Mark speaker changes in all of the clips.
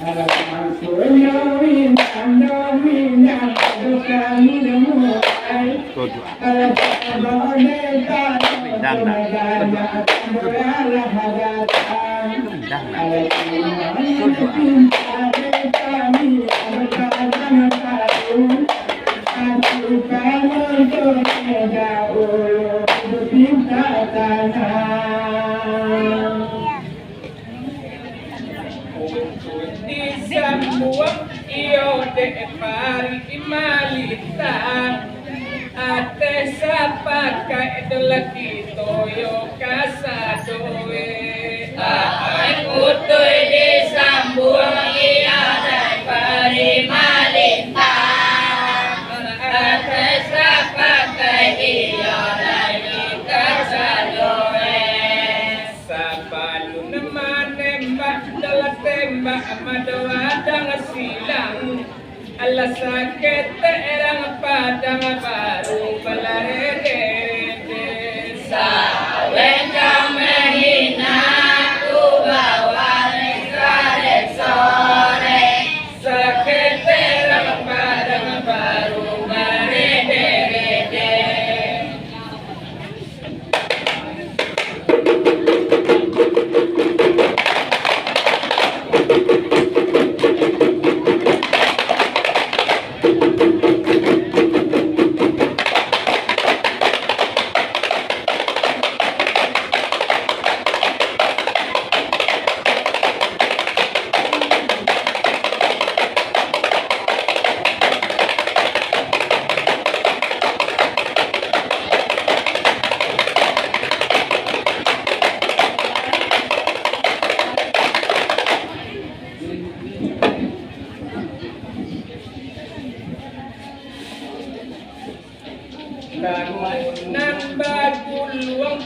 Speaker 1: Hallelujah. Disambuang iyo de pari imalita ate sapaka edolaki toyo kasadoe ay utoy disambuang iyo de pari imalita ate sapaka iyo de kasadoe sabalu naman tembak tembak madoadang silang ala sakit terang padang baru balarede sawen kamehina ku bawa rekare sore sakit terang padang baru balarede nang bagul wang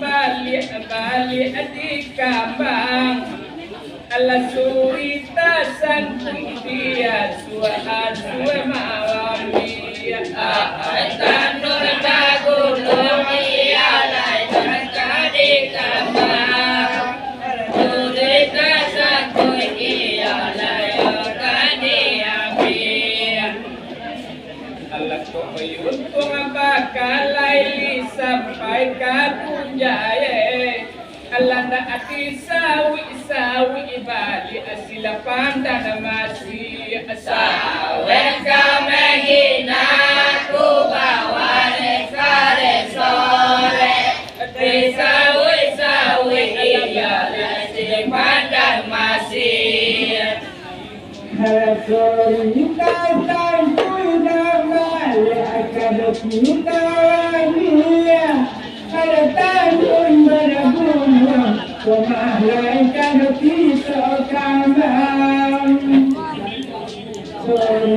Speaker 1: balik di kambang ala surita sang dia suara mawamia tanur bagul iya lai di kambang surita sang dia lai untung bakalai sampai kapunjaye alanda ati sawi bali asila pandan masih asawe kamehina ku bawa rekare sore sawi iya asila pandan masih kalau kita dia ada tahun berbulan kemarin kalau kita kambang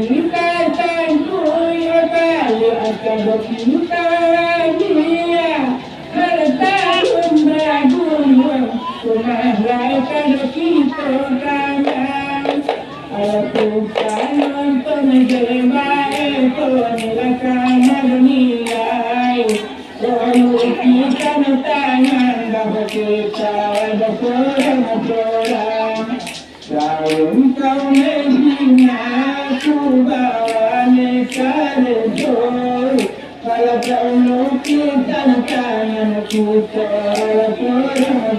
Speaker 1: kita tangguh ya kalau kita dia ada tahun berbulan kemarin kalau kita kambang aku kan nonton gelembay penilakan dunia kita tangan dapat kita berkorang tahun kau menghina aku bawa nekare joy kalau kau kita tangan kita berkorang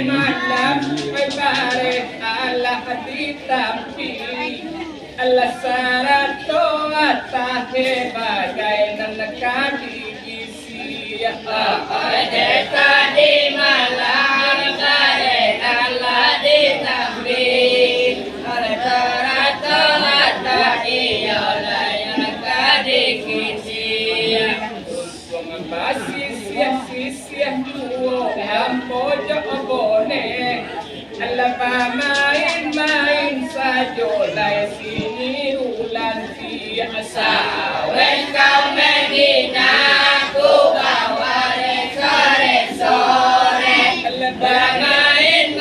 Speaker 1: malam baik Allah ditampi Allah sarato atahe bagai nanakadi isi ada tadi malam baik Allah ditampi Allah sarato atahe Allah nanakadi isi Sisiah duo ampojo obone ala main sajo lai sini ulan biasa wen kau menghina ku bawa rekare sore ala main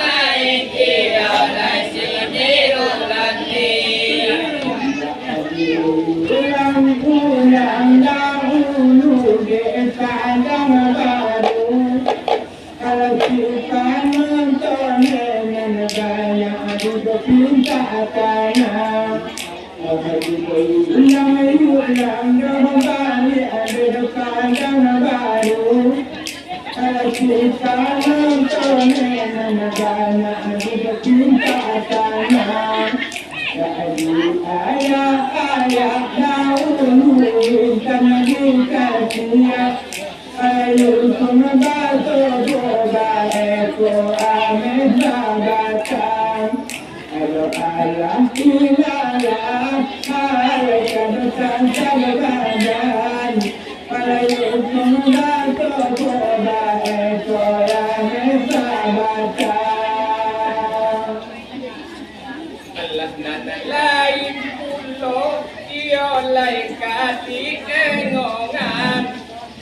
Speaker 1: dia lai sini ulan ulang dahulu kadang baru kalau kita nonton gaya adu pinta tanah ulang kembali ada kadang baru kalau kita nonton negara hidup kita tanah. Jadi ayah dahulu tanah kita siap. Ayo membantu coba eko ame sabatang. Ayo Allah ilalah ayo kebetulan sabadan. Ayo membantu coba eko ame sabatang.
Speaker 2: Allah nana lain pulo iyo lain kati engongan.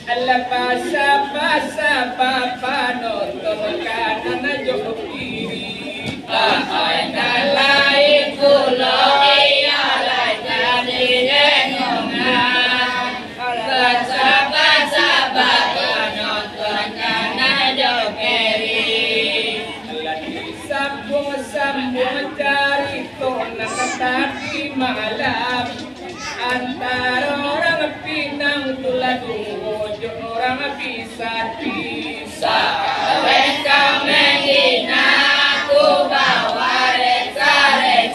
Speaker 2: Allah pasa papa nonton kanan jauh kiri. Ay nalai kulo iya lai jadi engongan. Pasa papa nonton kanan jauh kiri. Allah disambung cari tona tadi malam. Antara orang Pinang Tuladung ojo orang bisa mereka menghina aku bawa rek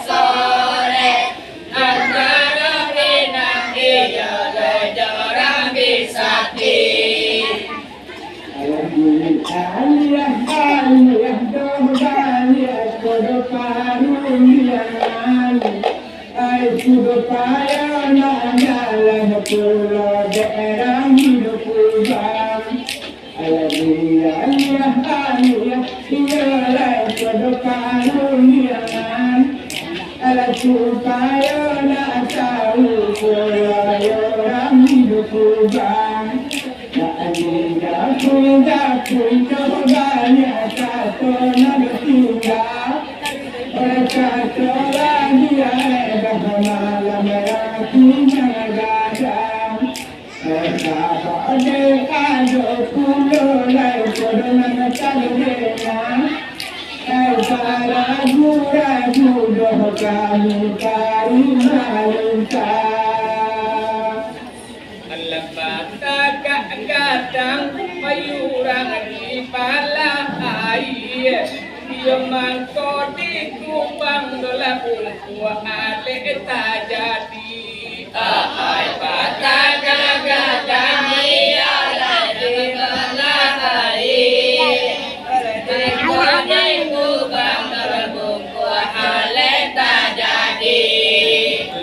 Speaker 2: sore. Antara Pinang iyo ojo orang bisa
Speaker 1: Aliyah dobaliyah kodo karunian. Ay sudah payah nanya pulau daerah hidup ubah. Aliyah iyalah kodo karunian. Alat supaya nak tahu pulau orang hidup ubah. Aliyah kuda banyak satu nak tinggal. Kata lagi ada malam yang punya gadang. Kata ada pulau lain kodonan tadena. Kata ragu doh kami kari malinta.
Speaker 2: Allah bata gadang mayurang di pala air. Yang mangko di kubang dola buku ale jadi. Ay patah gadani ala di balai. Di kubang dola buku ale jadi.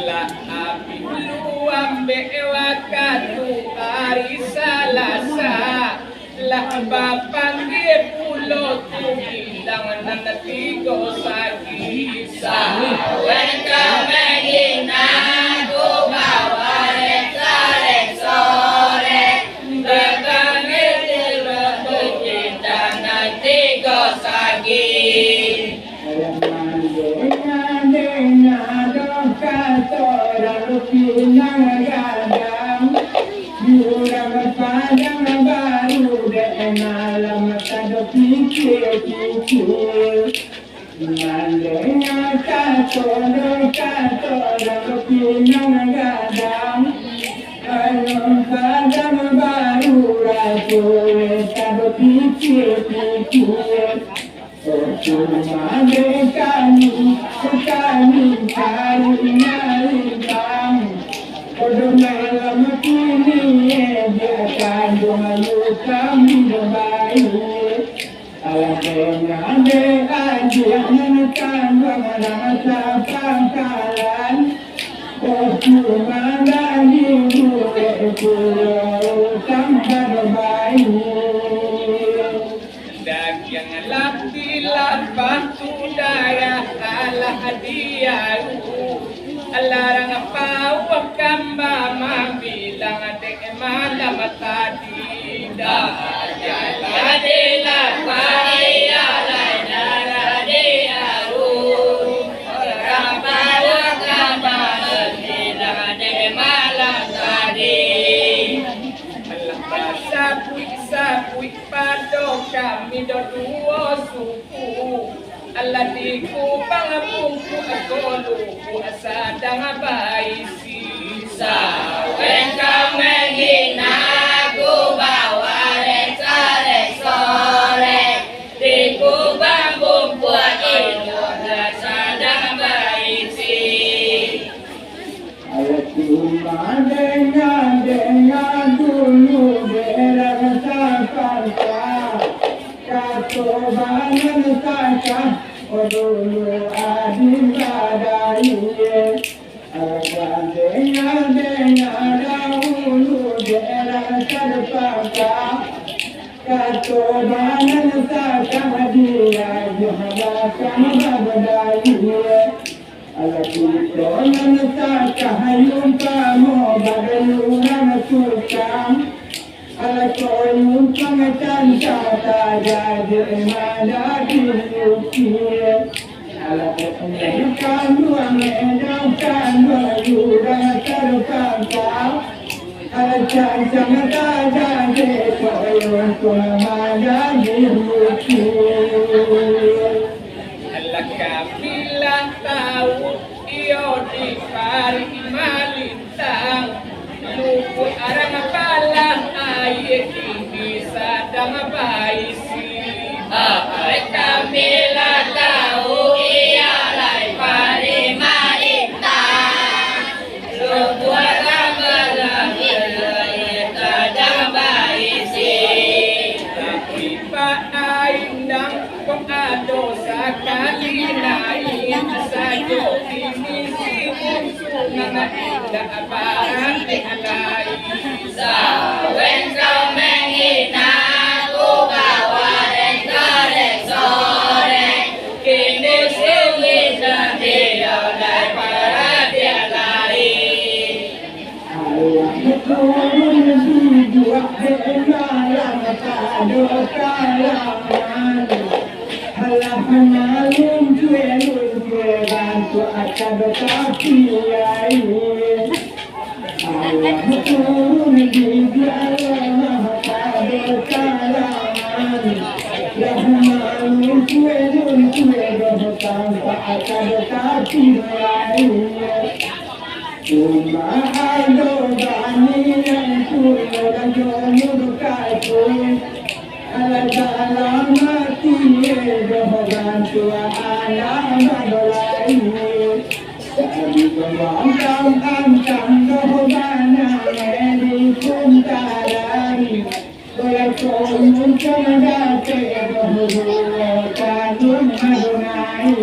Speaker 2: Lah api lu ambe wakatu hari Selasa. Lah bapak dia pulau bilang nanti gosaki saweka menghina ku bawa rek sore. Datangnya di lebih kita nanti gosaki.
Speaker 1: Ayam kata orang Pinang gadang. Jurang padang baru malam kado pikir Mandenya kata orang Pinang gadang. Ayam padang baru rasul kado pikir. Cuma kami cari malam. Kodo malam kini dia kandung kami baik. Alangnya dia kandung rasa pangkalan. Cuma lagi pulau sampai baik.
Speaker 2: Dagang laki batu daya ala hadiahu. Alarang pawak kamba mabilang dek malam tadi dah jadi lapai alai daradiaru. Orang pawak kamba mabilang dek malam tadi. Sapui pado kami dua suku. Allah di kupang bungku akolu asa dang baisi saweng kang menghina ku bawa rek sore.
Speaker 1: katobanan saka odulu adibadai adanya dahulu dera terpaka katobanan saka dia johalakan badai alatutonan saka hayum kamu badalunan surkam alatoyum kamacan kata jadi madati yukiye alatoyum duang edam yurang terpangka alacan samata jadi toyum kumadati yukiye
Speaker 2: Alakapila tahu iyo di pari malintang lupu arang pala aye kini sadang baisi Alakapila tahu iyo di pari malintang lupu arang pala aye sadang baisi tapi pak aindang kong ado sakali nain sajo ini si musuh nangada aparan dihalai sawen kau menghina aku bawa reng sore kini suwi dan dia oleh para dihalai
Speaker 1: Malum tuelun bantu akad kafiai Allah turun di Allah akad kalangan Rahmanun tuelun tanpa akad kafiai Cuma ada bani yang turun jomur kafir Dalam hati dohgan tua alam adolai Jadi kembang ancam dohgan di kuntaran Boleh komun kemedate dohgan kanun adonai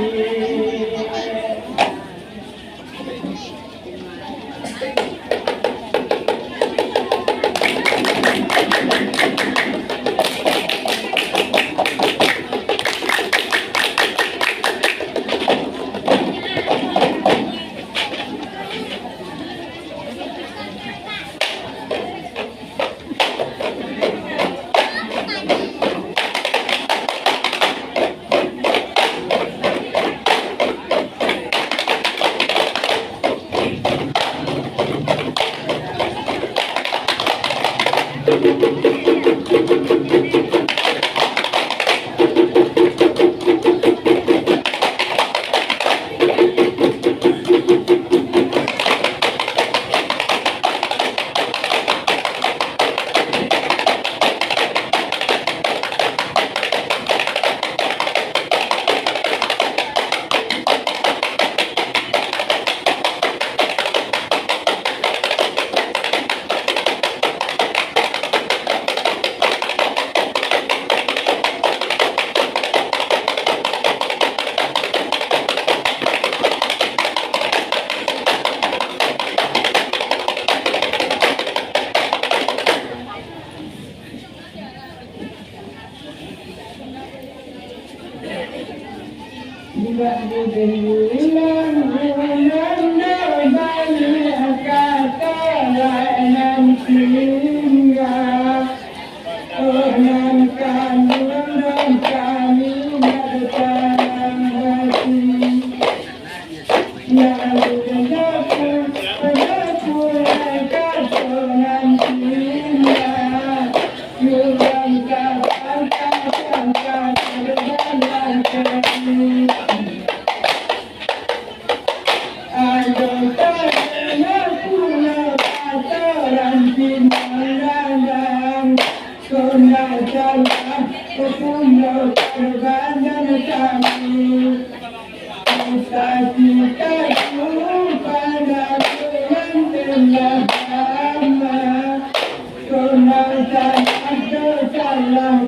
Speaker 1: Salam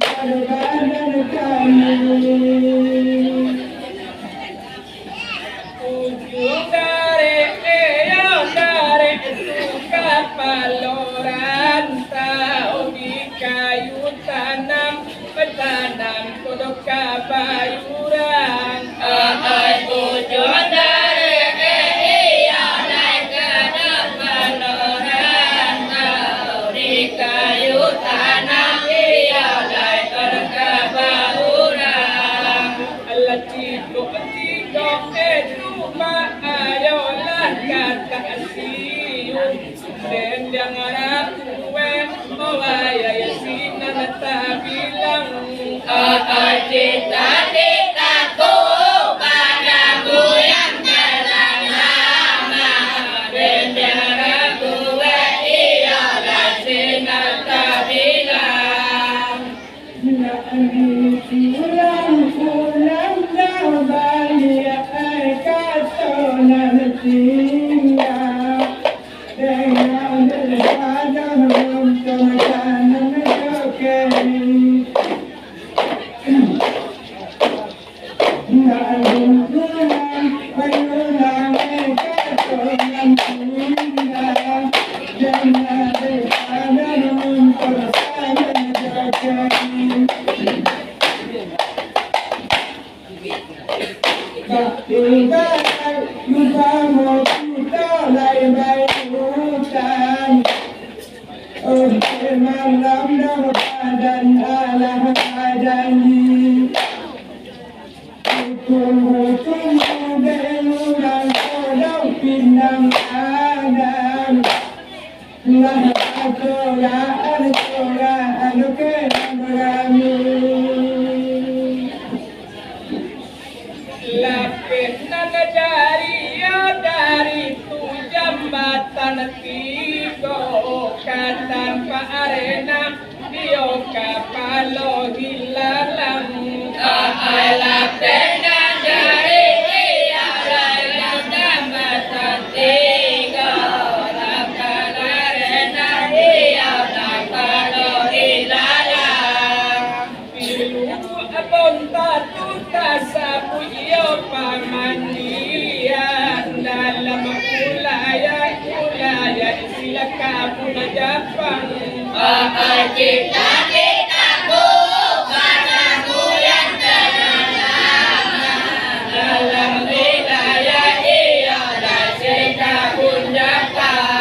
Speaker 2: kabayuran tujuan dari iya naik ke depan orang di kayu tanam iya naik ke kabayuran Allah tigo itu ayolah kata siu dan jangan kue mawaya ya sinan tak bilang cita-citaku padamu yang jalan lama dan jangan kue ialah sinan tak bilang
Speaker 1: pulang dah balik kata tinggal dengan daripada untuk kanan kekiri pulang kata tinggal dengan daripada untuk kanan kekiri tinggal lupa mau kita baik-baik hutan malam dan alam janji hukum berulang kodau pinang adam lah akolaan ke kami
Speaker 2: lapis nagajariya dari tu jambatan tigo katan pa arena dio kapalo hilalang lapis nagajariya dari jambatan tigo katan arena dio kapalo hilalang pilu abon tatu sapu iyo pamandian dalam kulaya sila kamu na Japang cita-citaku padamu yang jalan lama dalam wilayah iyo dan sila pun Japang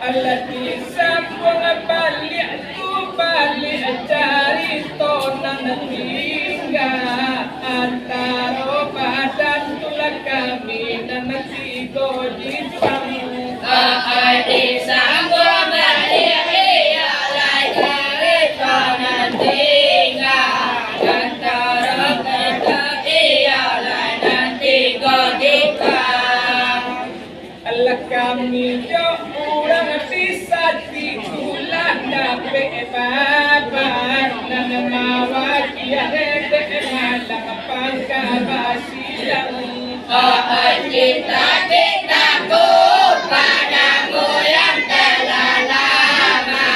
Speaker 2: Alati sambung balik cari tonang tinggal antara badan tulang kami dan tigo jipang alati sambung balik cari tonang tinggal antara badan dan tigo jipang Allah kami orang bisa dikulah dapat babat dan mawakia malam pangkabasilang cita-citaku padamu yang telah lama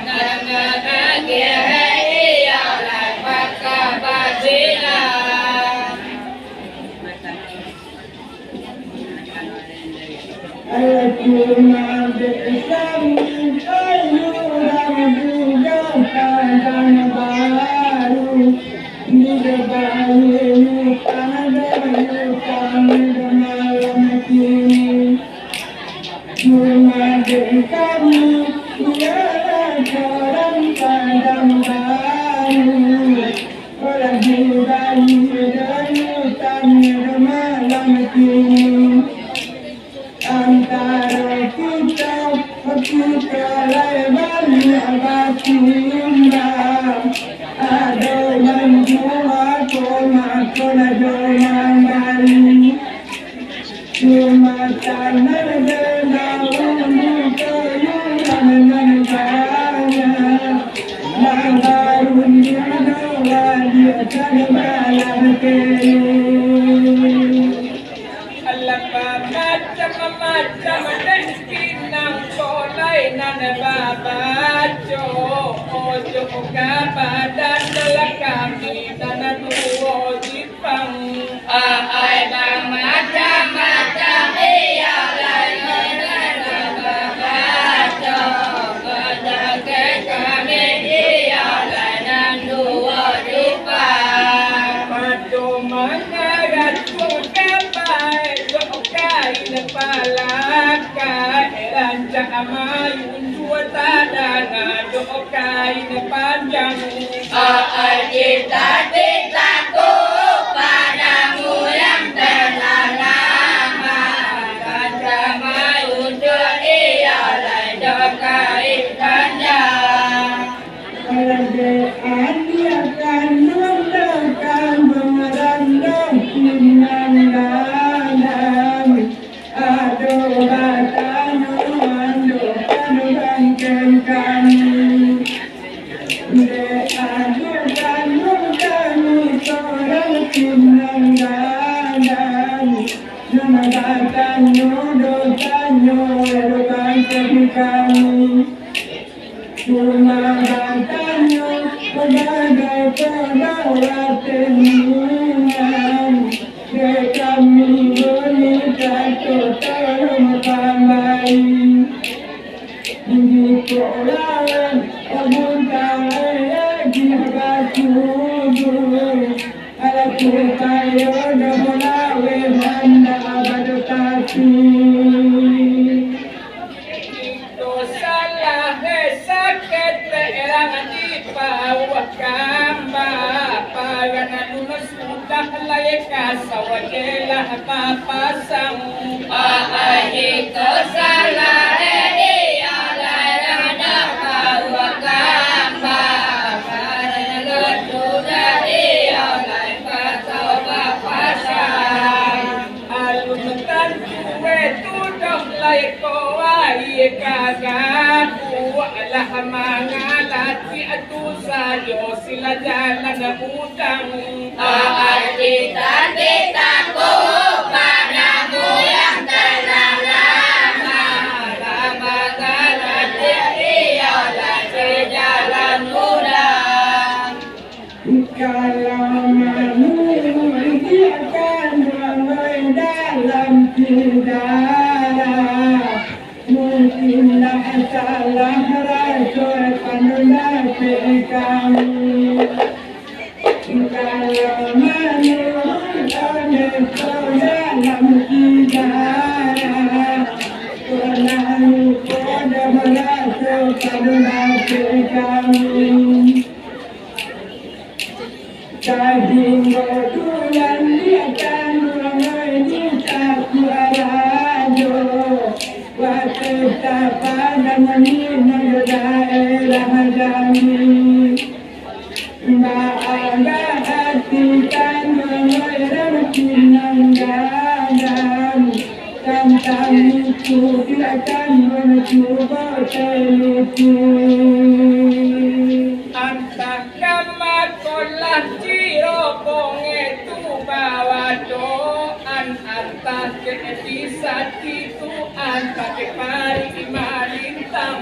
Speaker 2: dan akhirnya ialah pangkabasilang
Speaker 1: cuma bersama ayuran juga kadang baru di depan malam kini cuma kamu ialah orang kadang baru orang di bayi dan hutan malam kini antara kita lebar batimba ada yang jual koma kona jonan bali cuma tanah bernaung kayuran saya Naharunnya dia terbalang
Speaker 2: macam-macam rezeki nang kolai nan babaco ojo kapadan telah kami dan duo jipang ai bang macam-macam iya lain babaco pada ke kami iya lain duo jipang padu mengarat kapai Palaka Ranca Amayun Suata Dana Dokai Panjang Cita-citaku padamu yang telah lama Ranca Amayun Ialah Dokai Panjang
Speaker 1: Kerajaan dia akan mendekat memerandang pinangan aduh batanu aduh bangkeng kami aduh kami seorang pinangan nama batanu dosanu aduh bangkeng kami cuma batanu sebagai pembawa teningan kami berminta tolong kami di kolam abun kaya jika tubuh ala kutayo damolawe handa abadotasi
Speaker 2: itu salah sakit terang di bawah kamba pagana lunas sudah layak kasawajelah papasang itu salah dia layana bawah kamba pagana lunas sudah dia layak kasawapasang alun tantuwe tudong layak kawai kagaku alah mga lati atu sayo sila jalan na utang cita-citaku padamu yang telah lama mga lati ialah sejalan udang
Speaker 1: kalau manusia akan ramai dalam tidara mungkinlah salah rasul pandai kami kalau manusia dalam tidara pernah pada merasa pandai kami daging tulang dia akan ramai di takuarajo waktu tapadan menina daerah kami bangga hati kan mengeram pinang gadam tentang itu dia akan mencoba teliti
Speaker 2: antah kamar kolah ciro bonge tu bawa doan antah ke bisa itu antah ke pari malintang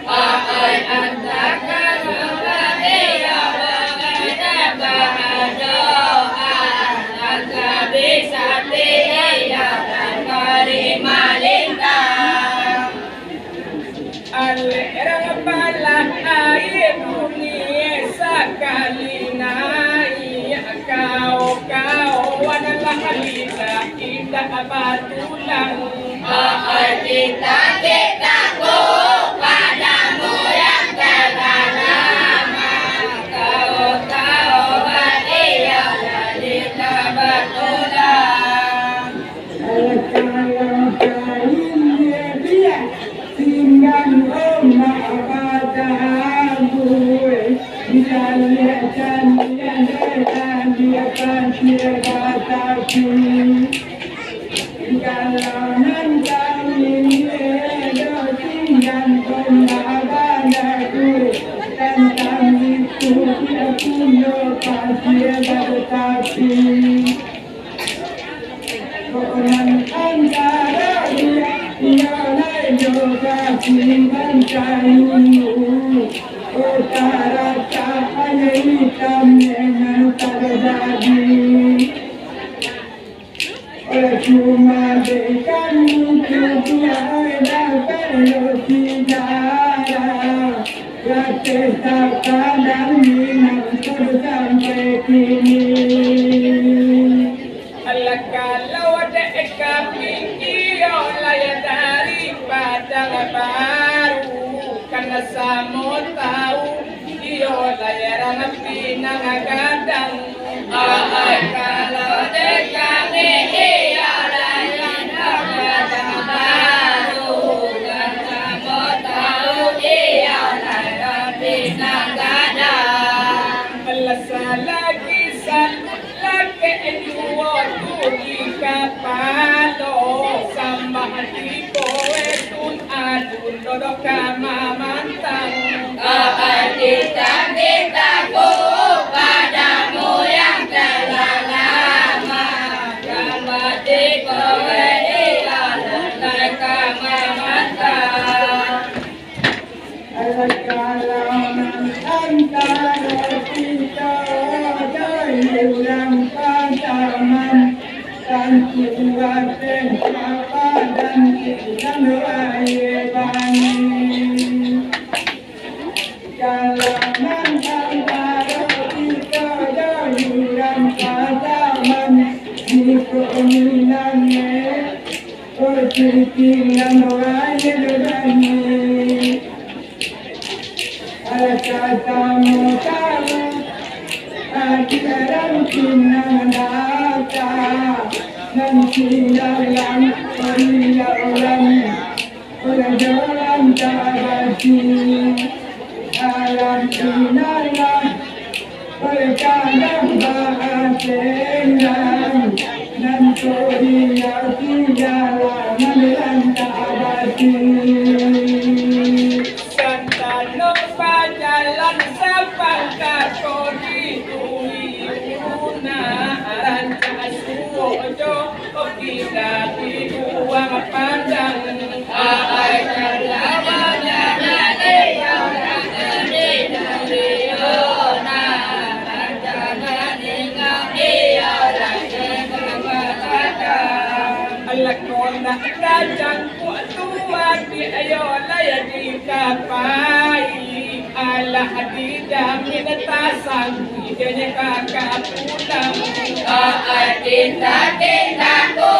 Speaker 2: antah kamar ya bonge bawa doan antah bisa ya pari malintang alerang balah air dunia sekali naik kau adalah halita indah batulang cita-citaku padamu yang telah lama kau ialah halita batulang
Speaker 1: kalau kain dia tinggal rumah padamu dia lihatkan dia pasti batasi kalau jalanan kami do tinggal pembabadaku dan kami itu tidak punya pasir tetapi konan antara dia juga simpan kayu utara cahaya hitam dengan terjadi cuma dekan kedua dapat berbicara Rasa kadang minang sampai kini
Speaker 2: Allah kalau ada kami iyo layak daripada baru karena samo tahu iyo layak pinangagadang kalau ada kami iyo layak daripada baru karena samo tahu iyo layak pinangagadang Allah lagi lagi kapalo sama hati kowe tun adun dodok kama mantang cinta-cintaku padamu yang telah lama kama hati kowe ilah kama mantang
Speaker 1: kalau antara kita dalam pasaman dan kuatin apa dan kita raya bani kalau antara kita dalam pasaman di keminannya percikinan raya bani katamu tahu ajaran kinanaka nanti dalam perilaran perjalanan tabati alam kinalan perkadang bahasengan dan koordinasi jalanan dan tabati
Speaker 2: jalan sapangka kodi uyuna ranca suojo kita di uang pandang ai kalawanya nade orang gede dari ona ranca ninga orang gede Allah kona kajang tua di ayo laya di kapai Allah tidak mintasang idenya kakak pulang cinta-cintaku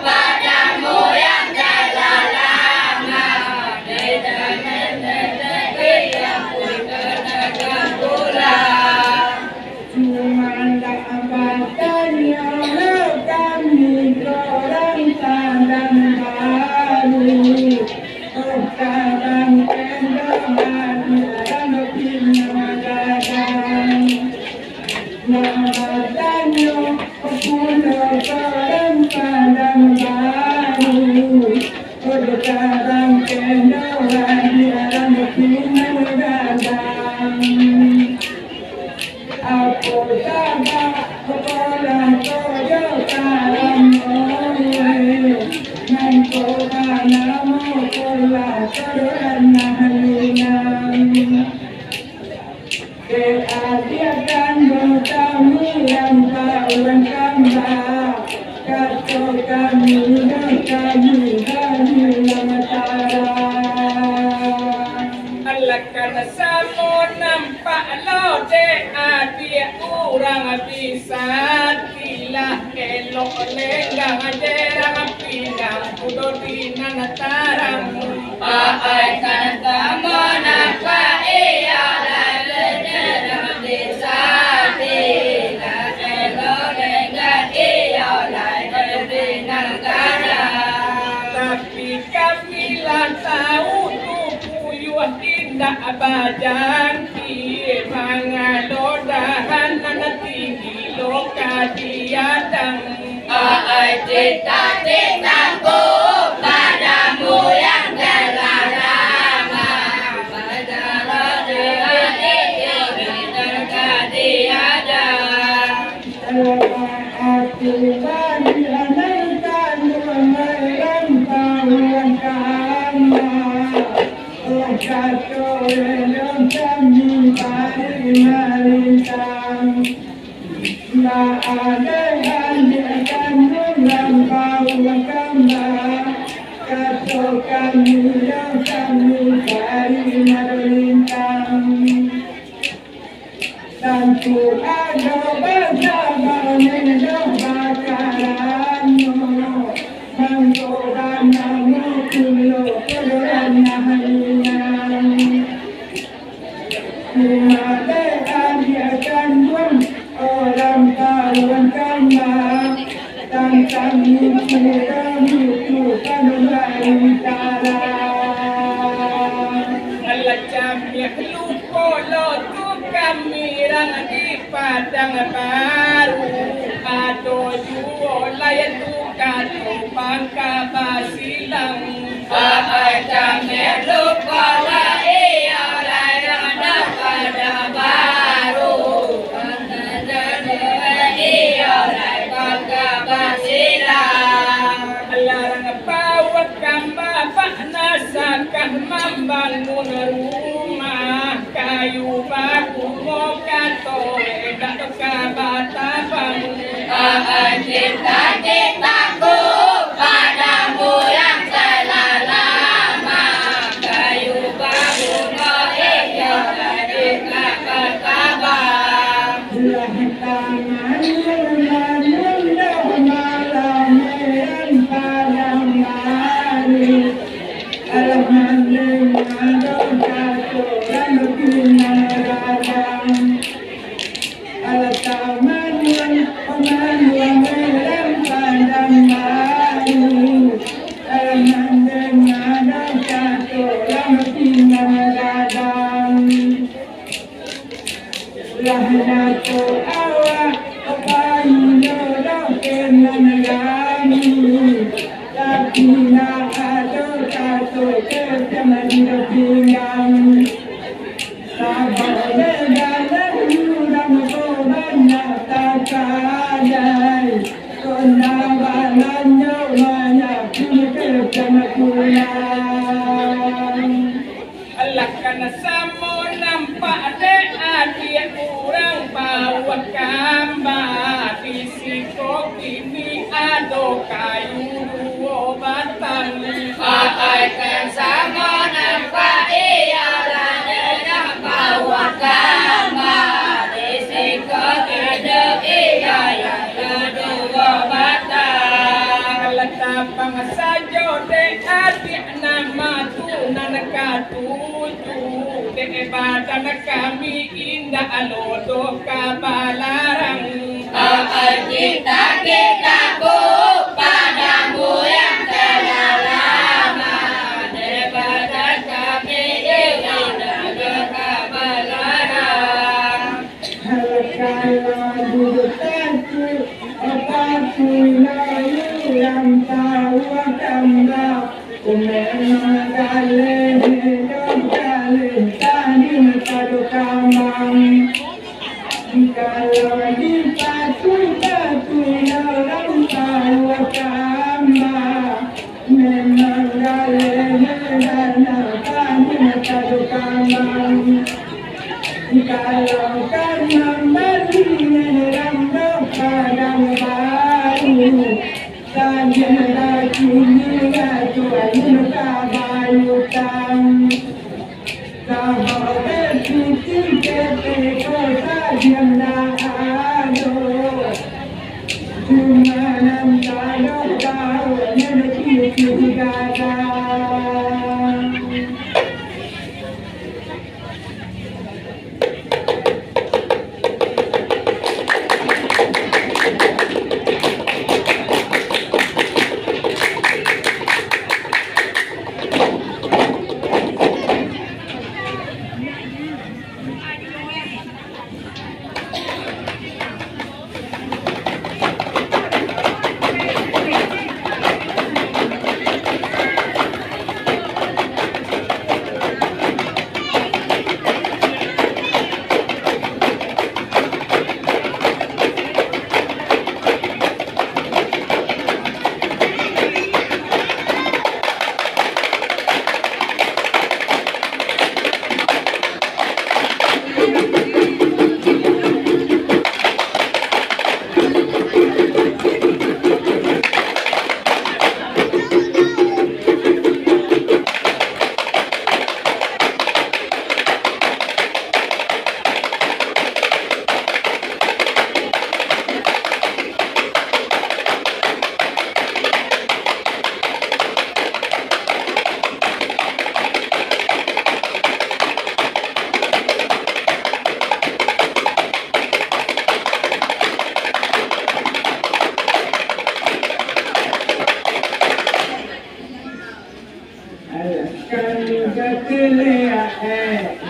Speaker 2: padamu yang telah lama tidak mendekat yang pun pulang
Speaker 1: cuma dapatannya kami orang tandang baru sekarang kendangan Namadanya pulau sekarang padang baru sekarang kendaraan diarang pinang gadang aku tabak kepala koyo karam oleh nanti kanamu pola karena halingan keadilan bertamu yang kawan kambah kata kami dan kami dari lamatara
Speaker 2: Allah karena samo nampak lo de adia orang bisa kilah elok lenggang ajarang pinang kudo dinan tarang ai kata nampak iya tapi kami tahu tubuh tidak badan di mangalodahan tinggi lokasi yang ai cinta-cintaku
Speaker 1: kami dari melintang dan ku ada bersama bakaran menggoda namu kulo kerana halinan Kumade adiakan pun orang kawan kama dan kami itu kan berintara
Speaker 2: Alacam yang lupa lo tu kami rang di padang baru ado juo layan tu kato pangka basilang alacam yang lupa la iya layan di padang baru iya layan pangka basilang larang bawa kamba panasakah membangun rumah kayu baku mokato edak kabatabang cita-citaku padamu yang telah lama kayu baku mokato edak kabatabang
Speaker 1: Lahirku awak kayu dokenan kami tapi nak ada satu kerjaan pinggang sabar berjalan dalam korban tak kadai kondawalan nyawanya kerjaan pulang
Speaker 2: Allah kana samo nampak de adik kurang bawa kamba fisiko kini ado kayu dua batang pakai sama nampak iya dan bawa kamba fisiko kini iya dua batang letapang sajo de adik nama tunan katuju de badan kami indah alodo kabalarang cita-citaku padamu yang telah lama de badan kami indah alodo kabalarang
Speaker 1: kalau bukanku aku yang tahu kamba memang kali tadi pada kambang kalau dipatu orang tahu kamba memang kali tadi pada kambang kalau karena mati rambut padang baru saja lagi tuan kabayutan kalau berpikir kota yang ada cuma nampak tahu yang kita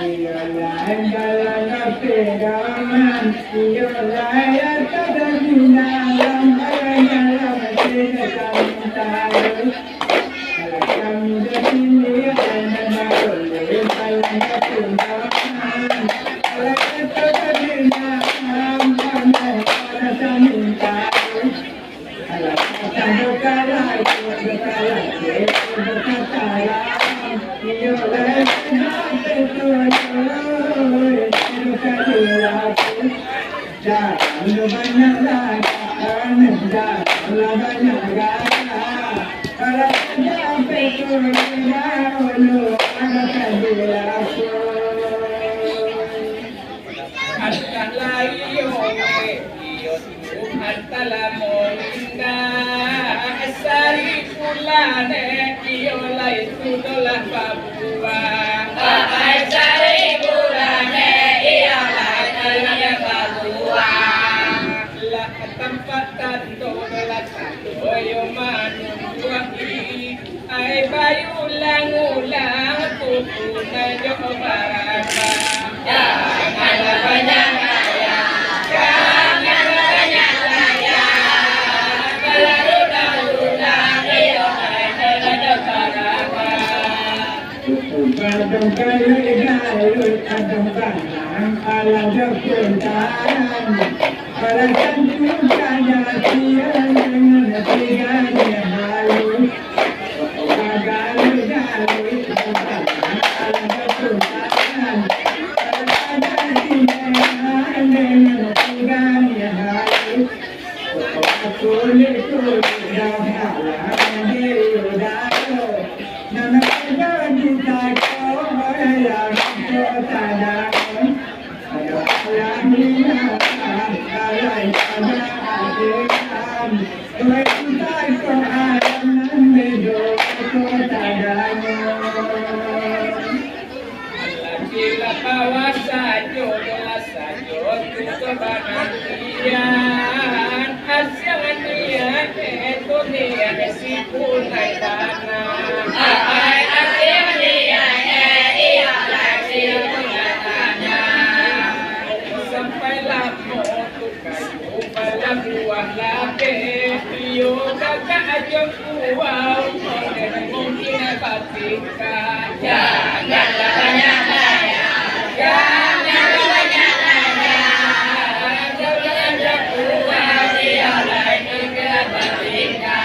Speaker 1: lain dalam pegangan, lain ada di dalam dalam cinta. Kalau kami di sini hanya boleh saling berpegangan, kalau ada di dalam ada cinta. Kalau kita berkalah,
Speaker 2: ay bayu ulang-ulang tutu na jobaraka. Jangan banyak gaya, jangan banyak gaya. Kalau udah iyo ada jobaraka.
Speaker 1: Kadang kali gaul, kadang kadang ala jokuntan. Para cantik saja siang dengan tiganya halu.
Speaker 2: Bila bawa sajo tutu banantian hasil nian itu nian si punai tanah. Ai hasil nian iya si punai tanah. Sampai lamo tu kayu pada buah lape yo kakak aja kuau mungkin pastikan janganlah banyak gaya janganlah banyak gaya jangan ada kuat dia lain juga pastikan.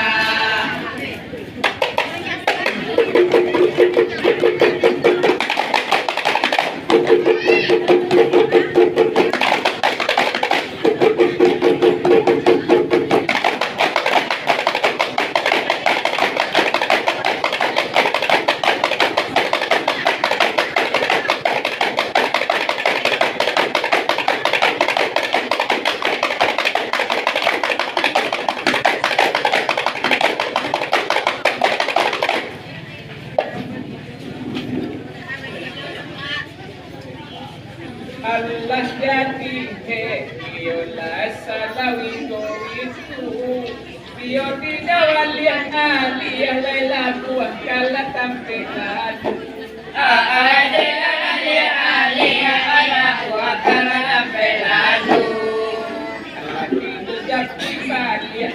Speaker 2: Allah jadi biola salawi itu bio tidak walian aliyah laila buah kala tampilan ada aliyah ala buah kala tampilan hati jadi balian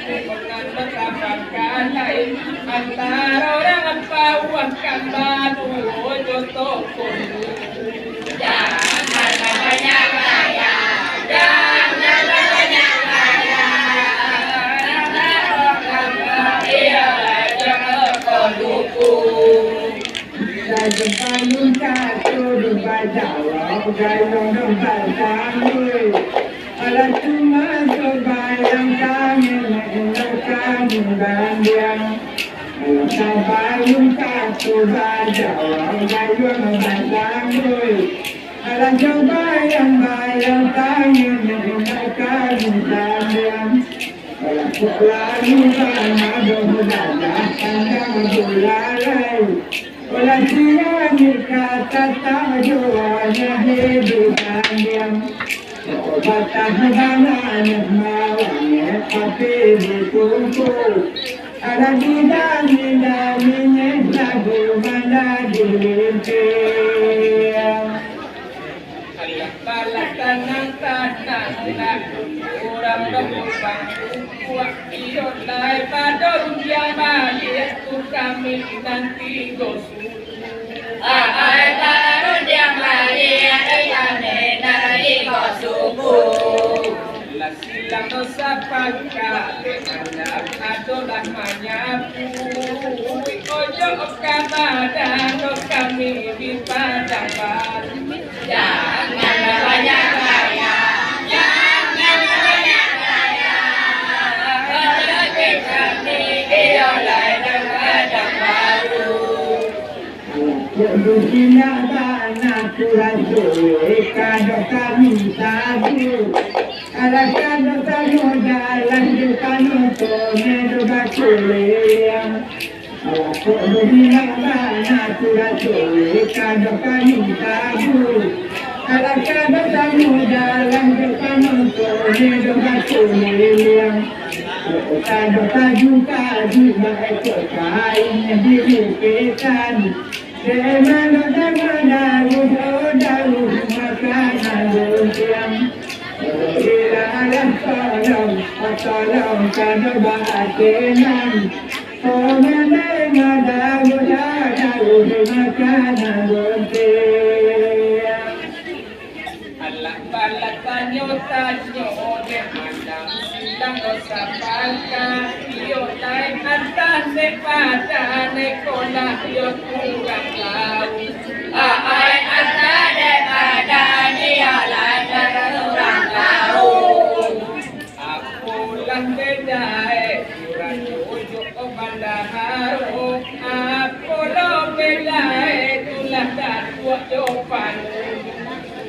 Speaker 2: mengantar kapal kalai antara orang apa buah kambanu jodoh kundu. Janganlah banyak gaya, janganlah banyak gaya. Iya, jangan pendukung.
Speaker 1: Jangan payung kacau dumpai jawab, gayung dumpai sangui. Alah cuma kebayang kami mengenalkan bandiang. Alah payung kacau jawab, gayung dumpai sangui. Alah bayang tangan mengenalkan bandiang. Alah lalu sama doh-doh pandang bulalai. Alah siang kata tajuannya hidupan yang batang banana mawanya tapi ditunggu. Ada di dalamnya lagu mana dilintir.
Speaker 2: Balak tanang tanang nak kurang berubah kuat iot lai pada yang balik tu kami nanti gosu. Ai pada yang balik kami nanti gosu. Silang dosa pangka anak adalah menyapu ojo kabada kami di padang baru jangan banyak gaya jangan banyak gaya ojo kami dioleh di padang baru
Speaker 1: Bukina tanah Tuhan suwe kado kami sabu. Ala kado kano jalan di kano tone do bakuleyang. Ala bukina tanah Tuhan suwe kado kami sabu. Ala kado kano jalan di kano tone do bakuleyang. Kado kaju kaju baik kain dilukisan. Demano demana dalu makanan lumpia. Ilalang palang kado bahatenan. Omena dalu makanan lumpia.
Speaker 2: Alak balak tanyo de mandang silang dosa pangka iyo lai antan ne pada ne kola yo kurang lau ai anta de pada ni alai kurang lau aku lang bedai kurang ujuk bandaharo aku lo bedai tulah dan buat jopan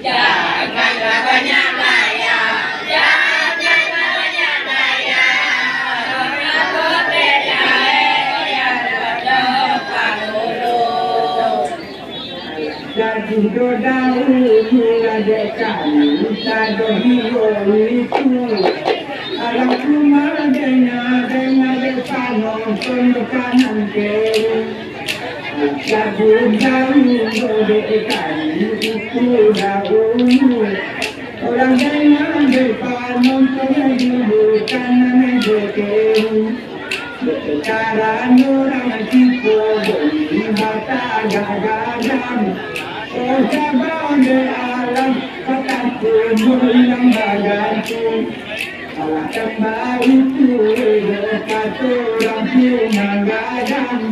Speaker 2: janganlah banyak gaya, janganlah banyak gaya. Aku beda yang berdepan dulu.
Speaker 1: Jadi dahulu ada kami, ada hiyo itu. Alam rumah dengan depan nonton kanan kiri. Jadi dahulu ada kami itu dahulu. Orang dengan depan nonton dulu kanan kiri. Sekarang orang tipu beli mata gadang. Oh sabang de alam kataku mulang bagantu. Alah kembali tu dekat orang pinang gadang.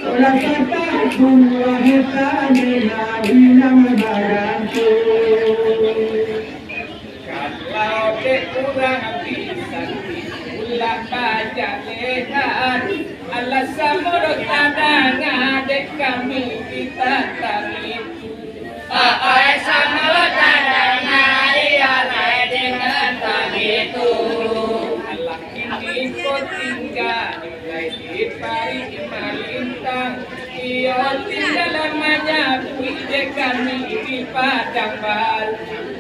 Speaker 1: Orang kataku wanita nabi nama bagantu.
Speaker 2: Kalau dek kurang bisa ulah baca lehat Allah samurut tadanga dek kami kita taritu ai samurut tadanga dia lai dengan taritu Allah kini kau tinggal nilai di pari malintang iyo tinggal lamanya dek kami di padang baru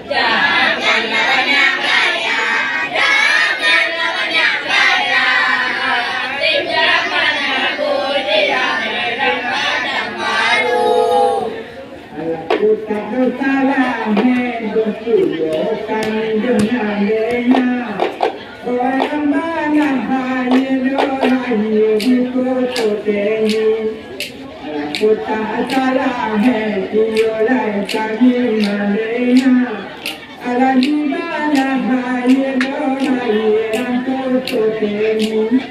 Speaker 2: janganlah banyak gaya janganlah banyak gaya tinggal padaku dia dalam padang baru
Speaker 1: Aku tak bersalah bertujukan dengan dena. Orang mana hanya dohai di kota ini. Aku tak salah dioleh kami malena. Ala di mana hanya dohai yang kota ini.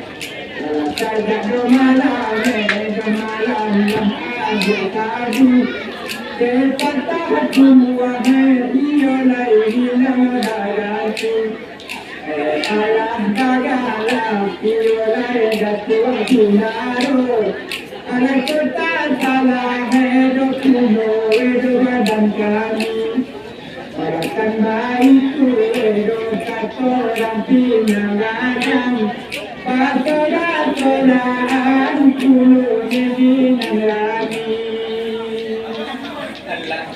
Speaker 1: Ala tak malam yang ada kadu. Kata semua dioleh hilang darahku. Alam tagala dioleh datua sunaro. Anak kita salah hidup kuno itu badan kami. Orang baik tu hidup kata orang pinang Pasoran kuno di nangami.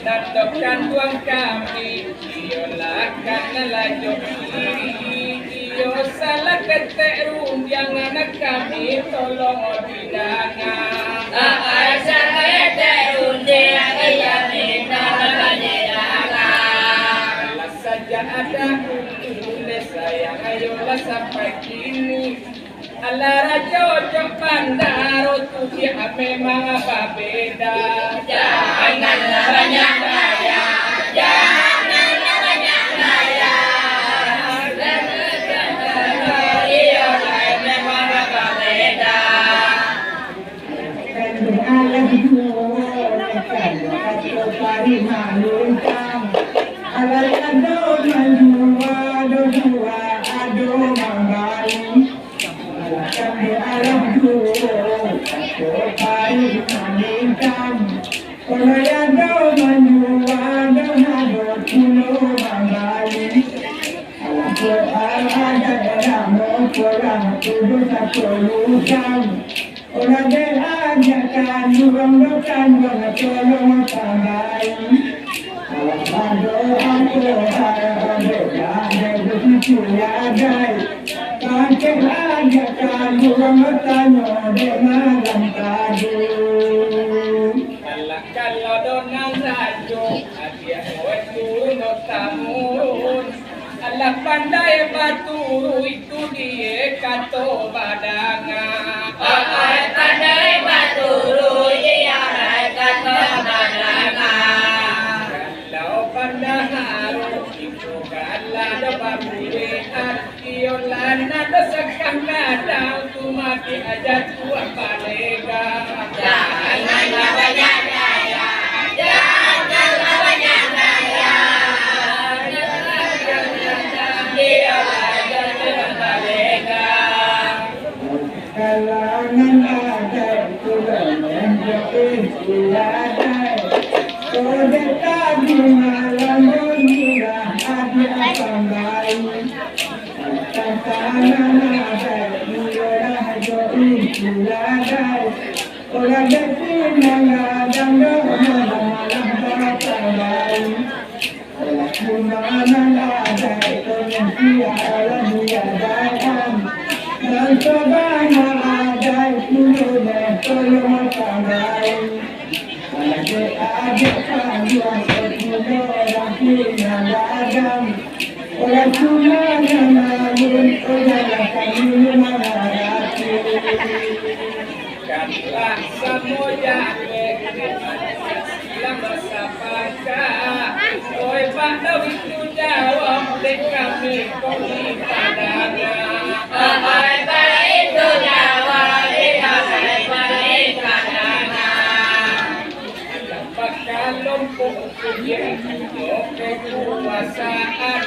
Speaker 2: Dadokkan tuang kami, iyo lakan lelajo kiri, iyo salah terun jangan kami tolong bidangan. Kalau saja ada boleh sayang ayolah sampai kini. Ala raja ojo pandaro tuh memang apa beda. Janganlah banyak gaya, janganlah banyak gaya. Iya memang apa beda.
Speaker 1: alam ko pari malutang alado manjuwa ado mangali alam ko pari malutang alado manjuwa ado mangali alam ko ada mo kurang tuduh satu lutang orang berhajatkan bukan tolong pandai. Kalau aku ada begitu ada. Pakai hajatkan bukan dengan tadi.
Speaker 2: Kalau donang rajo, dia waktu no tamun. Allah pandai batu itu dia kato badangan. Pandai batu dia kato badangan. Kalau pandai itu kalau babule akiolan ada sekang kadang tu mati aja tua palega. Janganlah banyak gaya, janganlah banyak gaya.
Speaker 1: Kalangan ada kurang ada. Kode tadi malam mengira ada pandai. Tantangan ada murah join ada. Orang depan mengadang malam pandai. Kumana ada yang tiada dan sabana ada pulau dan tolong pandai. Ada panjang pulau dan tiada orang kumana namun orang kami mengarati.
Speaker 2: Katalah semuanya dalam masa pasca. Oi pada itu jawab dek kami kami padangan. Oi pada itu jawab dek kami kami padangan. Bakal lompok punya kekuasaan.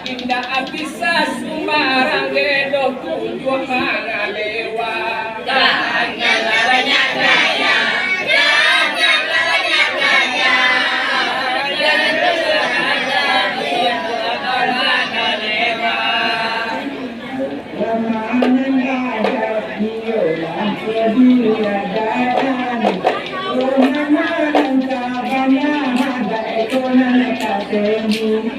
Speaker 2: Indah bisa sembarang gedok tujuan mangalewa. Janganlah banyak gaya, janganlah banyak gaya. Jangan bersengaja biar orang kalewa.
Speaker 1: Ramanan ada diolah kediadaan. Ramanan kabanya ada ekonomi katemi.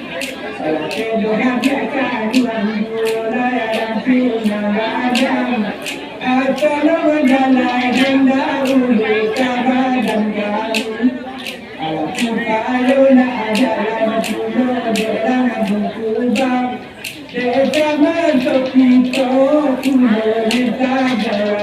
Speaker 1: Kedohakan mulai dan pinang atau menjalai dahulu kabadam kami. Alam kayu nak ada dalam pulau dalam buku bang. Desa masuk pintu pulau kita jalan.